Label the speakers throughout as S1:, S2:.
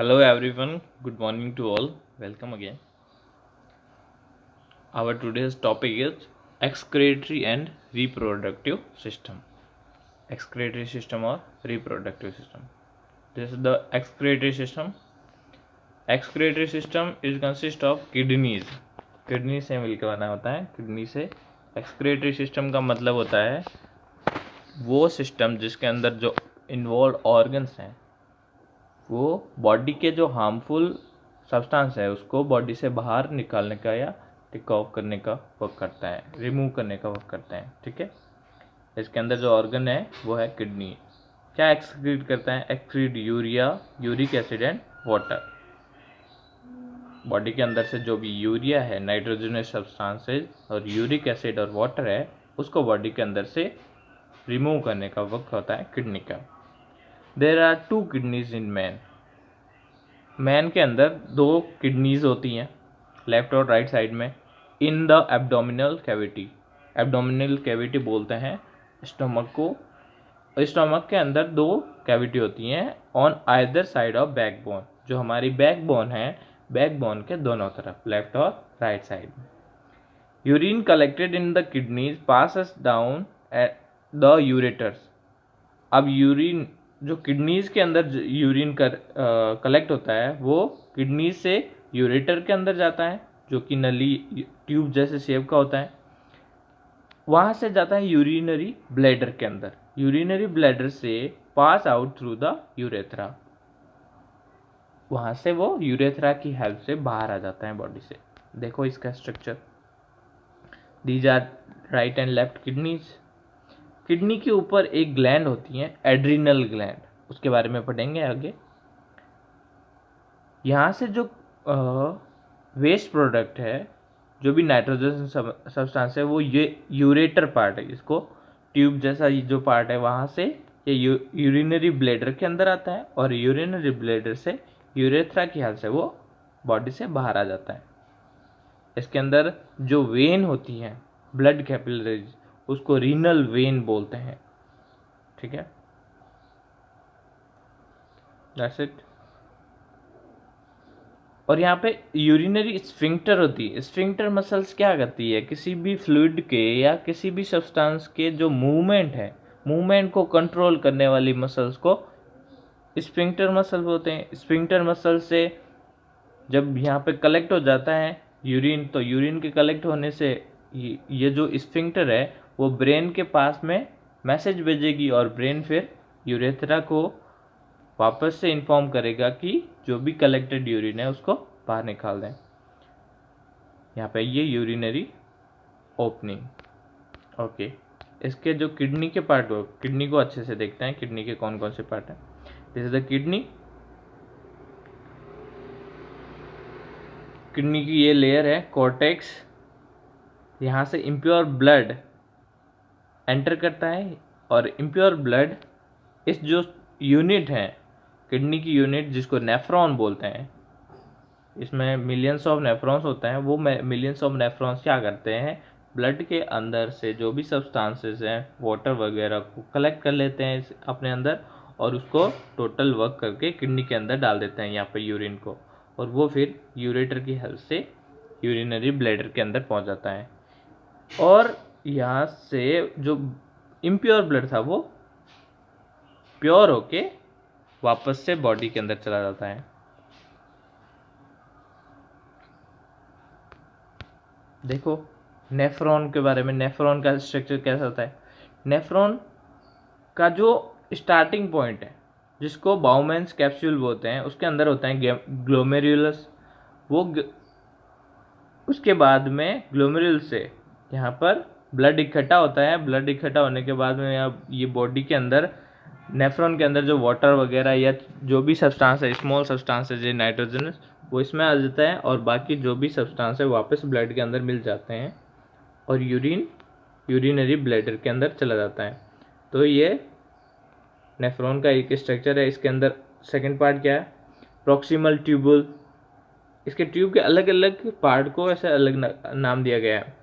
S1: Hello everyone, good morning to all. Welcome again. Our today's topic is excretory and reproductive system. Excretory system or reproductive system. This is the excretory system. Excretory system is consist of kidneys. Kidney से मिलकर बना होता है. Kidney से excretory system का मतलब होता है वो सिस्टम जिसके अंदर जो इन्वॉल्व ऑर्गन्स हैं वो बॉडी के जो हार्मफुल सब्सटेंस है उसको बॉडी से बाहर निकालने का या टेक ऑफ करने का वर्क करता है, रिमूव करने का वर्क करता है. ठीक है. इसके अंदर जो ऑर्गन है वो है किडनी. क्या एक्सक्रीट करता है? Excrete urea, uric acid and water. Body के अंदर से जो भी यूरिया है, नाइट्रोजनस सब्सटेंसेज और यूरिक एसिड और वाटर है उसको बॉडी के अंदर से रिमूव करने का वर्क होता है किडनी का. There are 2 kidneys in man. Man के अंदर 2 किडनीज होती हैं, लेफ्ट और राइट साइड में. In the abdominal cavity. Abdominal cavity बोलते हैं स्टमक को. स्टमक के अंदर 2 कैविटी होती हैं on either side of backbone. जो हमारी बैकबोन है, बैकबोन के दोनों तरफ, लेफ्ट और राइट साइड में. Urine collected in the kidneys passes down at the ureters. अब यूरिन जो किडनीज के अंदर यूरिन कलेक्ट होता है वो किडनी से यूरेटर के अंदर जाता है जो कि नली ट्यूब जैसे शेप का होता है. वहाँ से जाता है यूरिनरी ब्लैडर के अंदर. यूरिनरी ब्लैडर से pass out through the urethra. वहाँ से वो यूरेथ्रा की हेल्प से बाहर आ जाता है बॉडी से. देखो इसका structure. These are right and left kidneys. Kidney के ऊपर एक ग्लैंड होती है, एड्रिनल ग्लैंड. उसके बारे में पढ़ेंगे आगे. यहाँ से जो वेस्ट प्रोडक्ट है, जो भी नाइट्रोजन सब्सटेंस है, वो ये यूरेटर पार्ट है. इसको ट्यूब जैसा जो पार्ट है वहाँ से ये यूरिनरी ब्लैडर के अंदर आता है और यूरिनरी ब्लैडर से यूरेथ्रा की हेल्प से वो बॉडी से बाहर आ जाता है. इसके अंदर जो वेन होती है, ब्लड कैपिलरीज, उसको रीनल वेन बोलते हैं. ठीक है, दैट्स इट. और यहाँ पे यूरिनरी स्फिंक्टर होती है. स्फिंक्टर मसल्स क्या करती है? किसी भी फ्लूइड के या किसी भी सब्सटेंस के जो मूवमेंट है, मूवमेंट को कंट्रोल करने वाली मसल्स को स्फिंक्टर मसल बोलते हैं. स्फिंक्टर मसल से जब यहाँ पे कलेक्ट हो जाता है यूरिन, तो यूरिन के कलेक्ट होने से ये जो स्फिंक्टर है वो ब्रेन के पास में मैसेज भेजेगी और ब्रेन फिर यूरेथ्रा को वापस से इन्फॉर्म करेगा कि जो भी कलेक्टेड यूरिन है उसको बाहर निकाल दें. यहाँ पे ये यूरिनरी ओपनिंग. ओके. इसके जो किडनी के पार्ट हो, किडनी को अच्छे से देखते हैं. किडनी के कौन कौन से पार्ट हैं? This is the kidney. Kidney की ये लेयर है कॉर्टेक्स. यहाँ से इम्प्योर ब्लड एंटर करता है और इम्प्योर ब्लड इस जो यूनिट है किडनी की यूनिट जिसको नेफ्रॉन बोलते हैं, इसमें मिलियंस ऑफ नेफ्रॉन्स होते हैं. वो मिलियंस ऑफ नेफ्रॉन्स क्या करते हैं? ब्लड के अंदर से जो भी सब्सटेंसेस हैं, वाटर वगैरह को कलेक्ट कर लेते हैं अपने अंदर और उसको टोटल वर्क करके किडनी के अंदर डाल देते हैं, यहाँ पे यूरिन को. और वो फिर यूरेटर की हेल्प से यूरिनरी ब्लैडर के अंदर पहुँच जाता है. और यहाँ से जो इम्प्योर ब्लड था वो प्योर होके वापस से बॉडी के अंदर चला जाता है. देखो नेफ्रॉन के बारे में. नेफ्रॉन का स्ट्रक्चर कैसा होता है? नेफ्रॉन का जो स्टार्टिंग पॉइंट है जिसको बाउमेंस कैप्सूल बोलते हैं, उसके अंदर होता है ग्लोमेरुलस. वो उसके बाद में ग्लोमेरुल से यहाँ पर ब्लड इकट्ठा होता है. ब्लड इकट्ठा होने के बाद में अब ये बॉडी के अंदर नेफ्रॉन के अंदर जो वाटर वगैरह या जो भी सब्सटेंस है, स्मॉल सब्सटेंस है नाइट्रोजन, वो इसमें आ जाता है और बाकी जो भी सब्सटेंस है वापस ब्लड के अंदर मिल जाते हैं और यूरिनरी ब्लैडर के अंदर चला जाता है. तो ये नेफ्रॉन का एक स्ट्रक्चर है. इसके अंदर सेकंड पार्ट क्या है? Proximal tubule. इसके ट्यूब के अलग अलग पार्ट को ऐसे अलग नाम दिया गया है.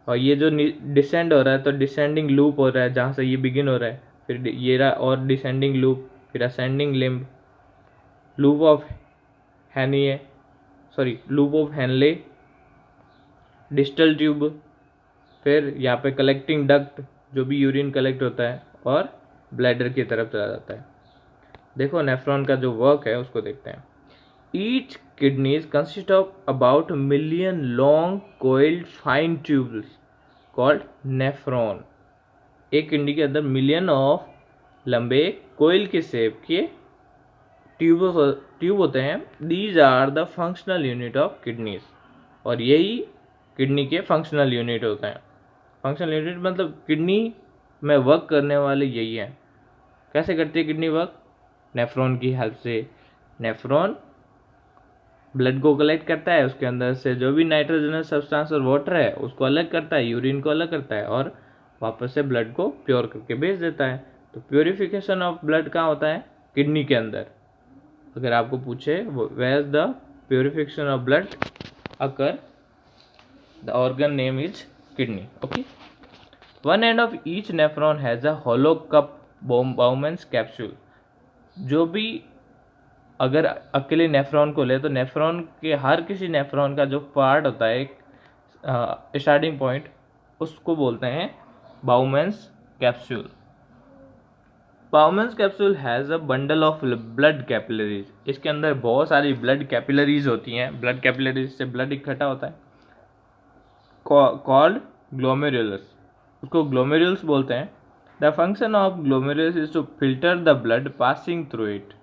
S1: और ये जो डिसेंड हो रहा है तो डिसेंडिंग लूप हो रहा है जहाँ से ये बिगिन हो रहा है, फिर ये रहा और डिसेंडिंग लूप, फिर ascending limb, loop of loop of Henle, distal tube, फिर यहाँ पे कलेक्टिंग डक्ट जो भी यूरिन कलेक्ट होता है, और ब्लैडर की तरफ चला जाता है। देखो नेफ्रॉन का जो वर्क है उसको देखते हैं। Each kidneys consist of about million long coiled fine tubes called nephron. एक किडनी के अंदर मिलियन ऑफ लंबे कोयल के शेप के ट्यूब होते हैं। These are the functional unit of kidneys, और यही किडनी के फंक्शनल यूनिट होते हैं। फंक्शनल यूनिट मतलब किडनी में वर्क करने वाले यही हैं। कैसे करती है किडनी वर्क? नेफ्रॉन की हेल्प से। नेफ्रॉन ब्लड को कलेक्ट करता है, उसके अंदर से जो भी नाइट्रोजनस सब्सटेंस और वाटर है उसको अलग करता है, यूरिन को अलग करता है, और वापस से ब्लड को प्योर करके भेज देता है। तो प्योरिफिकेशन ऑफ ब्लड कहाँ होता है? किडनी के अंदर। अगर आपको पूछे where the purification of blood occur, the organ name is kidney. Okay, one end of each nephron has a hollow cup Bowman's capsule. जो भी अगर अकेले नेफ्रॉन को ले तो नेफ्रॉन के हर किसी नेफ्रॉन का जो पार्ट होता है स्टार्टिंग पॉइंट, उसको बोलते हैं Bowman's capsule. Bowman's capsule has a bundle of blood capillaries. इसके अंदर बहुत सारी ब्लड कैपिलरीज होती हैं। ब्लड कैपिलरीज से ब्लड इकट्ठा होता है, कॉल्ड ग्लोमेरुलस। उसको ग्लोमेरुल्स बोलते हैं। The function of glomerulus is to filter the blood passing through it.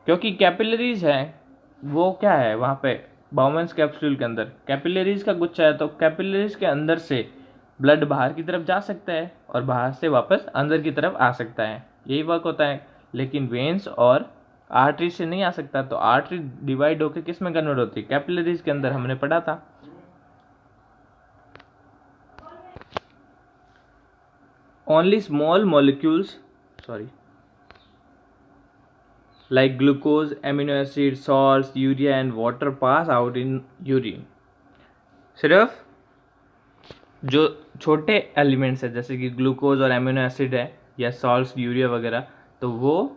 S1: क्योंकि कैपिलरीज हैं, वो क्या है वहाँ पे बाउमेंस कैप्सूल के अंदर कैपिलरीज का गुच्छा है, तो कैपिलरीज के अंदर से ब्लड बाहर की तरफ जा सकता है और बाहर से वापस अंदर की तरफ आ सकता है, यही वर्क होता है। लेकिन वेन्स और आर्टरी से नहीं आ सकता, तो आर्टरी डिवाइड होकर किस में कन्वर्ट होती है? कैपिलरीज के अंदर, हमने पढ़ा था। Only small molecules like glucose, amino acid, salts, urea and water pass out in urine। सिर्फ जो छोटे एलिमेंट्स है जैसे कि ग्लूकोज और एमिनो एसिड है या सॉल्ट्स, यूरिया वगैरह, तो वो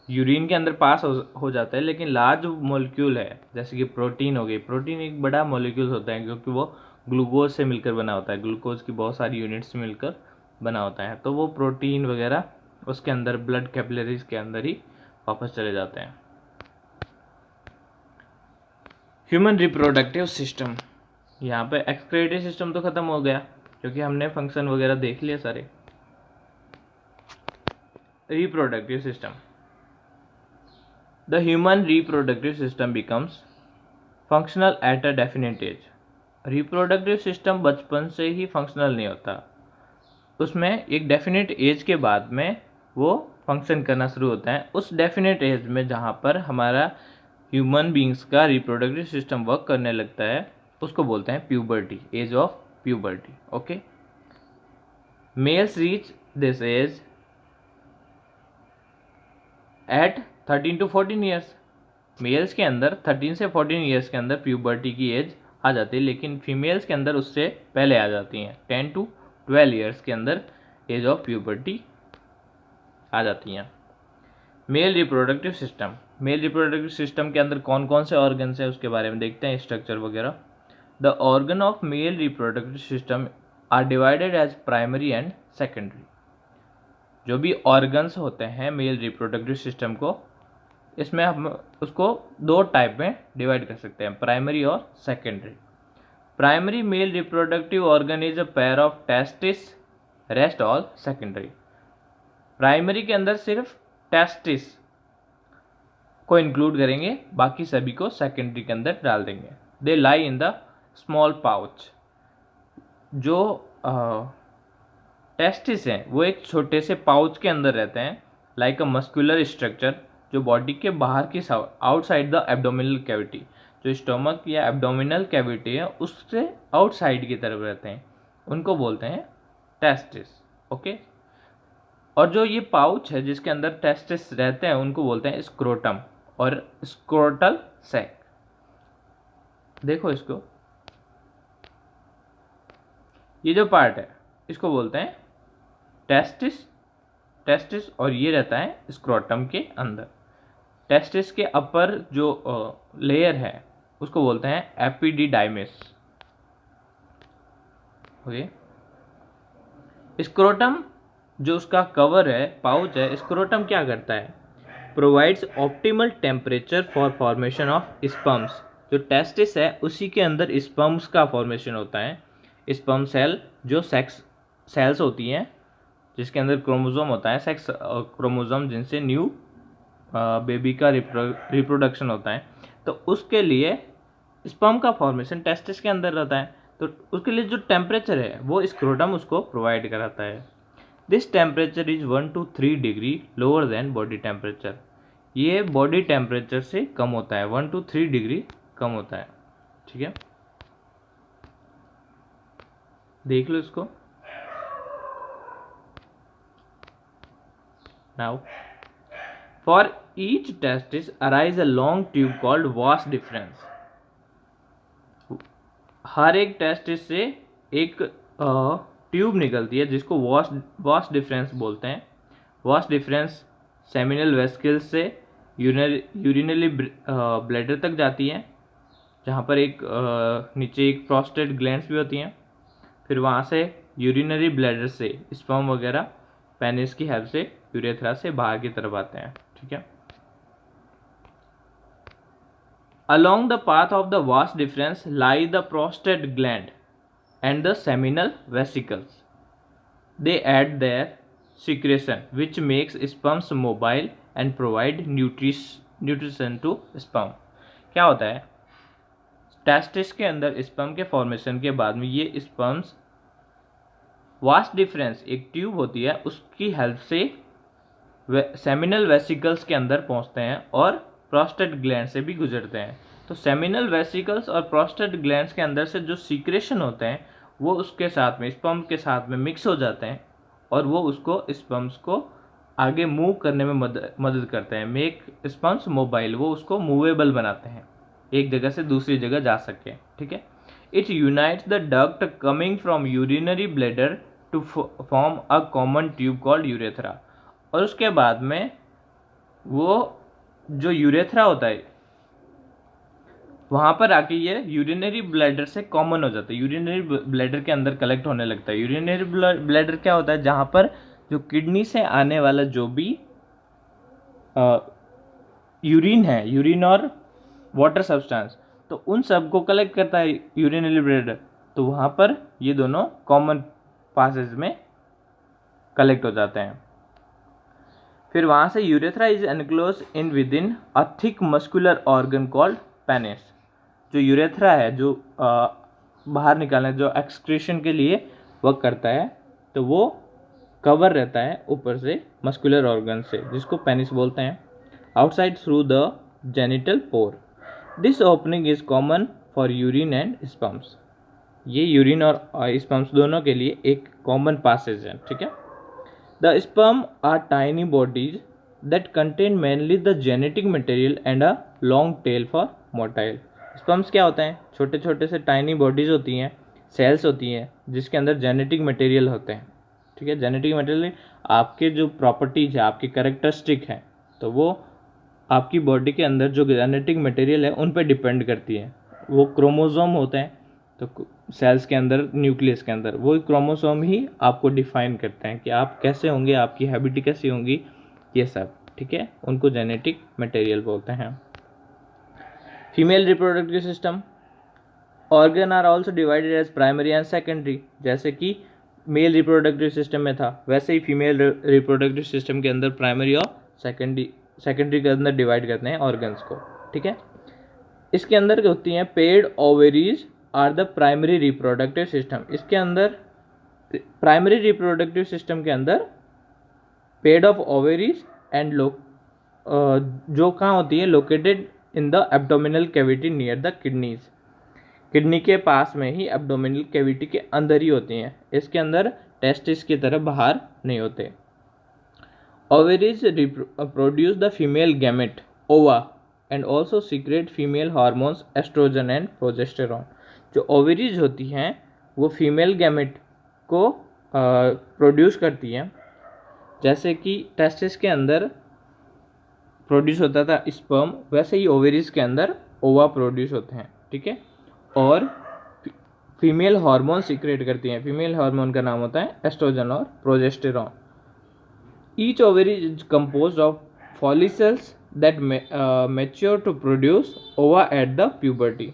S1: यूरिन के अंदर पास हो जाता है। लेकिन लार्ज मॉलिक्यूल है जैसे कि प्रोटीन हो गई, प्रोटीन एक बड़ा मॉलिक्यूल होता है क्योंकि वो ग्लूकोज से मिलकर बना होता है, ग्लूकोज की बहुत सारी यूनिट्स से मिलकर बना होता है। तो वो प्रोटीन वगैरह उसके अंदर ब्लड कैपिलरीज के अंदर ही वापस चले जाते हैं। ह्यूमन रिप्रोडक्टिव सिस्टम, यहाँ पे एक्सक्रीटरी सिस्टम तो खत्म हो गया क्योंकि हमने फंक्शन वगैरह देख लिए सारे। Reproductive system, the human reproductive system becomes functional at a definite age. Reproductive system बचपन से ही फंक्शनल नहीं होता, उसमें एक डेफिनेट एज के बाद में वो फंक्शन करना शुरू होता है। उस डेफिनेट एज में जहाँ पर हमारा ह्यूमन बींग्स का रिप्रोडक्टिव सिस्टम वर्क करने लगता है उसको बोलते हैं puberty, age of puberty. Okay, males reach this age at 13 to 14 years. Males के अंदर 13 से 14 ईयर्स के अंदर प्यूबर्टी की एज आ जाती है, लेकिन फीमेल्स के अंदर उससे पहले आ जाती हैं। 10 to 12 ईयर्स के अंदर एज ऑफ प्यूबर्टी आ जाती हैं। Mail reproductive system, mail reproductive system के अंदर कौन कौन से ऑर्गन्स हैं उसके बारे में देखते हैं, स्ट्रक्चर वगैरह। The organ of male reproductive system are divided as primary and secondary. जो भी ऑर्गन्स होते हैं मेल रिप्रोडक्टिव सिस्टम को, इसमें हम उसको दो टाइप में डिवाइड कर सकते हैं, प्राइमरी और secondary. Primary male reproductive organ is a pair of testis, rest all secondary. Primary के अंदर सिर्फ टेस्टिस को इंक्लूड करेंगे, बाकी सभी को सेकेंडरी के अंदर डाल देंगे। दे लाई इन द स्मॉल पाउच। जो टेस्टिस हैं वो एक छोटे से पाउच के अंदर रहते हैं, लाइक अ मस्कुलर स्ट्रक्चर, जो बॉडी के बाहर की आउटसाइड द एब्डोमिनल कैविटी, जो स्टोमक या एब्डोमिनल कैविटी है उससे आउटसाइड की तरफ रहते हैं, उनको बोलते हैं टेस्टिस। ओके, और जो ये पाउच है जिसके अंदर टेस्टिस रहते हैं उनको बोलते हैं स्क्रोटम और स्क्रोटल सैक। देखो इसको, ये जो पार्ट है इसको बोलते हैं टेस्टिस, और ये रहता है स्क्रोटम के अंदर। टेस्टिस के अपर जो लेयर है उसको बोलते हैं एपिडिडाइमिस। ओके, स्क्रोटम जो उसका कवर है, पाउच है, स्क्रोटम क्या करता है, provides optimal temperature for formation of sperms. जो टेस्टिस है उसी के अंदर स्पर्म्स का फॉर्मेशन होता है। स्पर्म सेल जो सेक्स सेल्स होती हैं जिसके अंदर क्रोमोसोम होता है, सेक्स क्रोमोसोम, जिनसे न्यू बेबी का रिप्रोडक्शन होता है। तो उसके लिए स्पर्म का फॉर्मेशन टेस्टिस के अंदर रहता है। तो उसके लिए जो टेम्परेचर है वो स्क्रोटम उसको प्रोवाइड कराता है। This temperature is 1 to 3 degree lower than body temperature. ये बॉडी टेम्परेचर से कम होता है, 1 to 3 डिग्री कम होता है। ठीक है, देख लो इसको। Now for each testis arise a long tube called vas deferens. हर एक टेस्टिस से एक ट्यूब निकलती है जिसको वास डिफरेंस बोलते हैं। वास डिफरेंस सेमिनल वेसिकल्स से यूरिनरी ब्लैडर तक जाती है, जहाँ पर एक नीचे एक प्रोस्टेट ग्लैंड्स भी होती हैं। फिर वहाँ से यूरिनरी ब्लैडर से स्पर्म वगैरह पेनिस की हेल्प से यूरेथ्रा से बाहर की तरफ आते हैं। ठीक है, along the path of the vas deferens lie the prostate gland and the seminal vesicles. They add their secretion which makes sperms mobile and provide nutrition to sperm. क्या होता है, टेस्टिस के अंदर स्पर्म के फॉर्मेशन के बाद में ये स्पर्म्स वास डिफरेंस एक ट्यूब होती है उसकी हेल्प से सेमिनल वेसिकल्स के अंदर पहुंचते हैं और प्रोस्टेट ग्लैंड से भी गुजरते हैं। तो सेमिनल वेसिकल्स और प्रोस्टेट ग्लैंड्स के अंदर से जो सीक्रेशन होते हैं वो उसके साथ में स्पर्म के साथ में मिक्स हो जाते हैं और वो उसको स्पर्म्स को आगे मूव करने में मदद करते हैं। मेक स्पर्म्स मोबाइल, वो उसको मूवेबल बनाते हैं, एक जगह से दूसरी जगह जा सके। ठीक है, it unites the duct coming from urinary bladder to form a common tube called urethra. और उसके बाद में वो जो यूरेथ्रा होता है वहाँ पर आके ये यूरिनरी ब्लैडर से कॉमन हो जाता है, यूरिनरी ब्लैडर के अंदर कलेक्ट होने लगता है। यूरिनरी ब्लैडर क्या होता है, जहाँ पर जो किडनी से आने वाला जो भी यूरिन है, यूरिन और वाटर सब्सटेंस, तो उन सब को कलेक्ट करता है यूरिनरी ब्लैडर। तो वहाँ पर ये दोनों कॉमन पासेज में कलेक्ट हो जाते हैं। फिर वहाँ से urethra is enclose in with in a thick muscular organ called penis. जो यूरेथ्रा है जो बाहर निकालने जो एक्सक्रीशन के लिए वर्क करता है, तो वो कवर रहता है ऊपर से मस्कुलर ऑर्गन से जिसको पेनिस बोलते हैं। Outside through the genital pore. This opening is common for urine and sperms. ये यूरिन और स्पर्म्स दोनों के लिए एक कॉमन पासेज है। ठीक है, the sperm are tiny bodies that contain mainly the genetic material and a long tail for motile. Sperms क्या होते हैं, छोटे छोटे से टाइनी बॉडीज होती हैं, सेल्स होती हैं जिसके अंदर जेनेटिक मटेरियल होते हैं। ठीक है, जेनेटिक मटेरियल आपके जो प्रॉपर्टीज है, आपकी कैरेक्टरिस्टिक है, तो वो आपकी बॉडी के अंदर जो जेनेटिक मटेरियल है उन पर डिपेंड करती है। वो क्रोमोसोम होते हैं, तो सेल्स के अंदर, न्यूक्लियस के अंदर, वो क्रोमोसोम ही आपको डिफाइन करते हैं कि आप कैसे होंगे, आपकी हैबिट कैसी होंगी, ये सब। ठीक है, उनको जेनेटिक मटेरियल बोलते हैं। Female reproductive system organ are also divided as primary and secondary. जैसे कि मेल रिप्रोडक्टिव सिस्टम में था, वैसे ही फीमेल रिप्रोडक्टिव सिस्टम के अंदर प्राइमरी और सेकेंडरी के अंदर डिवाइड करते हैं ऑर्गन्स को। ठीक है, इसके अंदर होती हैं paired ovaries are the primary reproductive system. इसके अंदर प्राइमरी रिप्रोडक्टिव सिस्टम के अंदर पेड ऑफ ओवेरीज एंड जो कहाँ होती है, located in the abdominal cavity near the kidneys. Kidney के पास में ही एब्डोमिनल कैविटी के अंदर ही होती हैं। इसके अंदर टेस्टिस की तरफ बाहर नहीं होते। Ovaries produce the female gamete ova and also secrete female hormones estrogen and progesterone. जो ओवेरीज होती हैं वो फीमेल गैमेट को प्रोड्यूस करती हैं। जैसे कि टेस्टिस के अंदर प्रोड्यूस होता था स्पर्म, वैसे ही ओवेरीज के अंदर ओवा प्रोड्यूस होते हैं, ठीक है। और फीमेल हार्मोन सीक्रेट करती हैं। फीमेल हार्मोन का नाम होता है एस्ट्रोजन और progesterone. Each ovary is composed of follicles that mature to produce ova at the puberty.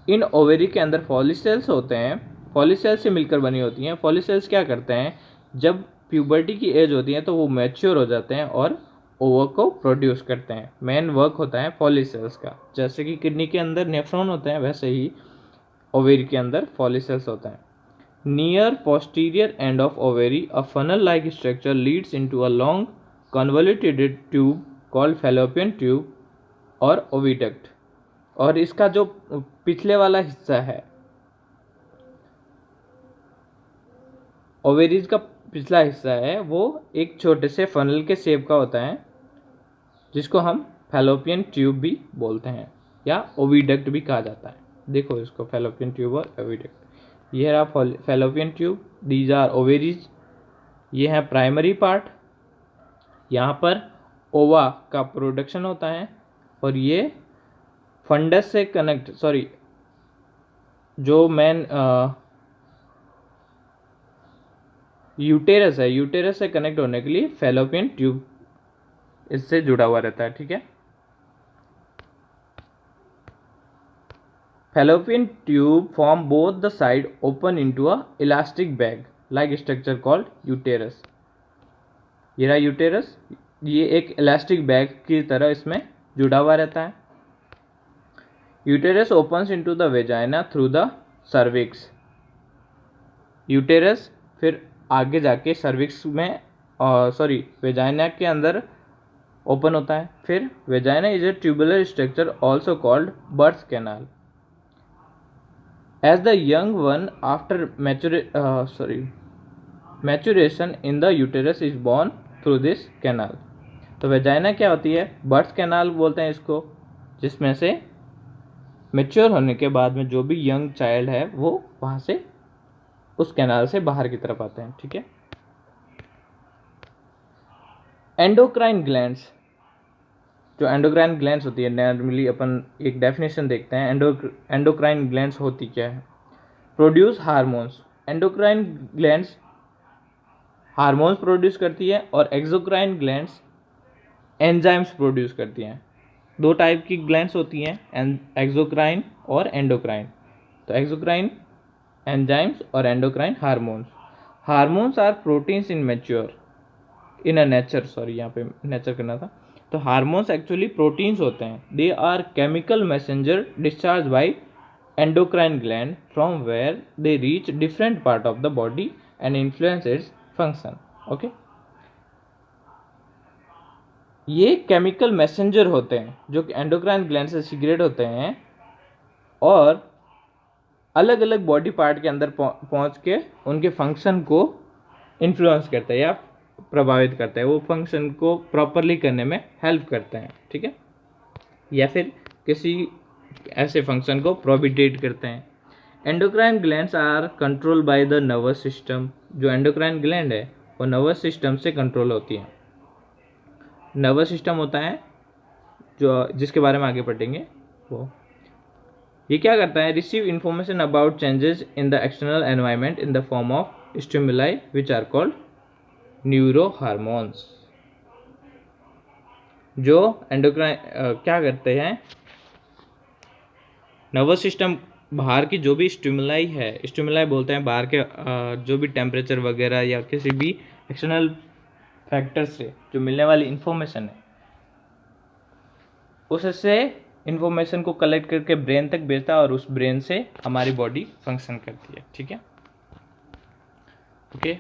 S1: इन ओवेरी के अंदर फॉलिकल्स होते हैं, फॉलिकल्स से मिलकर बनी होती हैं। फॉलिकल्स क्या करते हैं, जब प्यूबर्टी की एज होती है तो वो मैच्योर हो जाते हैं और ओवा को प्रोड्यूस करते हैं। मेन वर्क होता है फॉलिकल्स का। जैसे कि किडनी के अंदर नेफ्रॉन होते हैं, वैसे ही ओवेरी के अंदर फॉलिकल्स होता है। Near posterior end of ovary a funnel like structure Leeds into a long convoluted tube called fallopian tube और ओविडक्ट। और इसका जो पिछले वाला हिस्सा है, ओवेरीज का पिछला हिस्सा है, वो एक छोटे से फनल के शेप का होता है, जिसको हम फैलोपियन ट्यूब भी बोलते हैं या ओविडक्ट भी कहा जाता है। देखो इसको, फैलोपियन ट्यूब और ओविडक्ट। ये रहा fallopian tube, these are ovaries. ये है प्राइमरी पार्ट, यहाँ पर ओवा का प्रोडक्शन होता है। और ये फंडस से कनेक्ट, सॉरी, जो मेन यूटेरस है, यूटेरस से कनेक्ट होने के लिए फैलोपियन ट्यूब इससे जुड़ा हुआ रहता है, ठीक है। Fallopian tube form both the side open into a elastic bag like structure called uterus. ये रहा यूटेरस, ये एक इलास्टिक बैग की तरह इसमें जुड़ा हुआ रहता है। Uterus opens into the vagina through the cervix. Uterus फिर आगे जाके सर्विक्स में, सॉरी, वेजाइना के अंदर ओपन होता है। फिर vagina is a tubular structure also called birth canal. As the young one after maturation in the uterus is born through this canal. तो वेजाइना क्या होती है, बर्थ कैनाल बोलते हैं इसको, जिसमें से मेच्योर होने के बाद में जो भी यंग चाइल्ड है वो वहाँ से उस कैनाल से बाहर की तरफ आते हैं, ठीक है। एंडोक्राइन ग्लैंड्स, जो एंडोक्राइन ग्लैंड्स होती है, नॉर्मली अपन एक डेफिनेशन देखते हैं एंडोक्राइन ग्लैंड्स होती क्या है। Produce hormones. Endocrine glands hormones produce करती है और एक्सोक्राइन ग्लैंड्स एंजाइम्स प्रोड्यूस करती हैं। दो टाइप की ग्लैंड्स होती हैं, एक्सोक्राइन और एंडोक्राइन। तो एक्सोक्राइन एंजाइम्स और endocrine hormones. Hormones are proteins in mature in a nature, sorry यहाँ पे नेचर करना था। तो हार्मोन्स एक्चुअली प्रोटीन्स होते हैं। They are chemical messenger discharge by endocrine gland from where they reach different part of the body and influence its function. Okay, ये chemical messenger होते हैं जो कि एंडोक्राइन ग्लैंड से सीक्रेट होते हैं और अलग अलग बॉडी पार्ट के अंदर पहुंच के उनके फंक्शन को इन्फ्लुएंस करते हैं या प्रभावित करते हैं, वो फंक्शन को प्रॉपरली करने में हेल्प करते हैं, ठीक है, या फिर किसी ऐसे फंक्शन को प्रोहिबिट करते हैं। Endocrine glands are control by the nervous system. जो एंडोक्राइन ग्लैंड है वो नर्वस सिस्टम से कंट्रोल होती है। नर्वस सिस्टम होता है जो जिसके बारे में आगे पढ़ेंगे, वो ये क्या करता है, receive information about changes in the external environment in the form of stimuli which are called neuro hormones. जो एंडोक्राइन क्या करते हैं, नर्वस सिस्टम बाहर की जो भी स्टिमुलाई है, स्टिमुलाई बोलते हैं बाहर के जो भी टेम्परेचर वगैरह या किसी भी एक्सटर्नल फैक्टर से जो मिलने वाली इंफॉर्मेशन है, उससे इंफॉर्मेशन को कलेक्ट करके ब्रेन तक भेजता है और उस ब्रेन से हमारी बॉडी फंक्शन करती है, ठीक है। ओके।